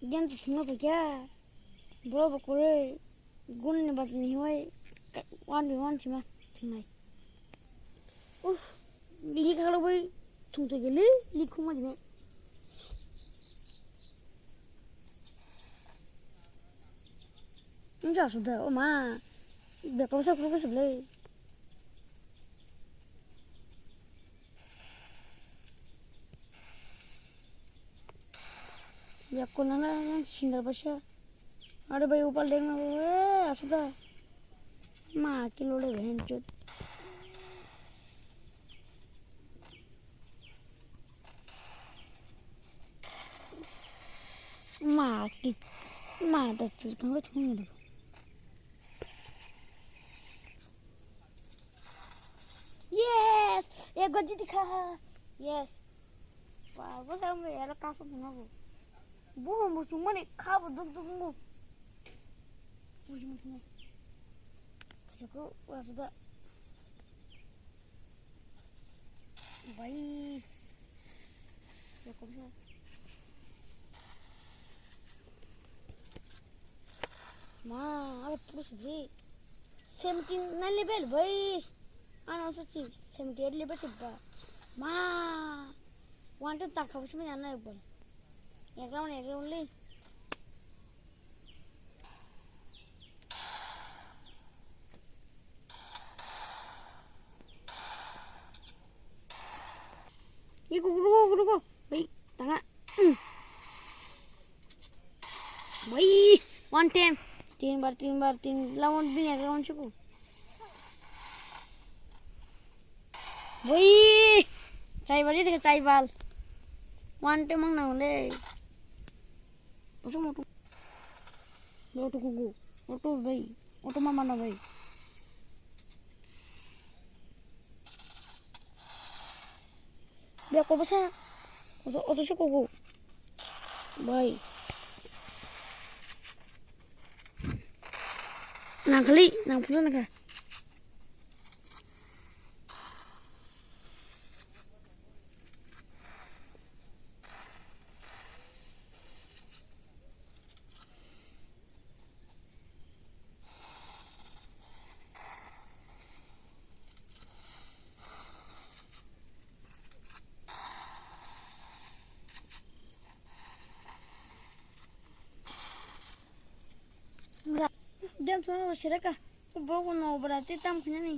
Yan tu apa ya? Berapa kore gun ni bat ni hoy 1v1 cuma cuma. Li kalau boy tung tu geli li kuma jene. Enggak sudah, oh ma. Bekau saya perlu sebelah. Ya aku nana singgah pasca. Ada bayi upal dengan sudah. Ma kilo le bencet. Ma dah tu tangga cuma ni. Yes, ya gaji dikha. Yes. Wah, bos kamu ya lekas semua bu. Bu cuma ni kau duduk bu. Cuma. Aku wah sudah. Baik. Ya kau bisa. Ma, apa terus beri. 17 level baik. Anak suci 78 level sebab. Ma, wanted tak kau semua yang nak pun. Ya kau ni. Ruko. Baik, tengah. Baik, one time. 3 बार 3 लाउन भी नहीं लाउन चुको. Baik, cai bal itu cai bal. One time mang naon le. Usah motor. Auto kuku. Auto baik. Auto mama na baik. Biar kau besar. Auto kuku. Baik. Nang kali, nang punya naga. Dem sana berseraka. Baru nak berarti tam punya ni.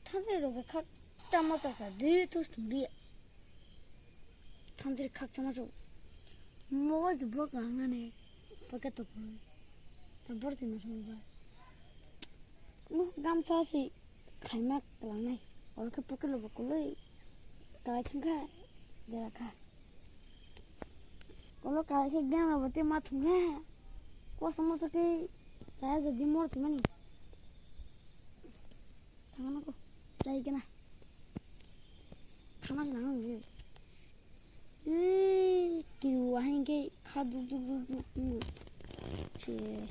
Thantir roga kak cama caka di tu studi. Thantir kak cama cak. Mau tu blok angin ni. Pakai tu pun. Tampar tu macam apa? Gam sasi. Kaimak pelang ni. Orang ke pakai lobo kulai. Kaya cengka. Dia kah. Kalau kaya cengka berarti matungnya. Kau sama sekali. Saya jadi mur teman ni. Tangan aku. Cai kena. Tangan tangan ni. Kiri wahing ke khadu du. Cie.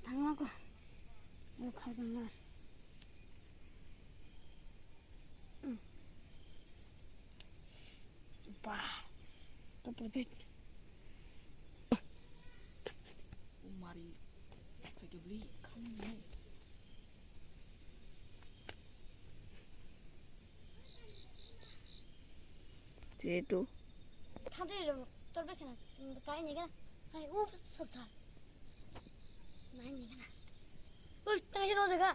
Tangan aku. Aku khadu tangan. Bah. Terperbit. Mari kita beli kamu ni. Itu. Tadi terperbit kan? Kain ni kan? Kain susah. Main ni kan? Tengah sini ada.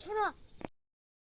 Cuma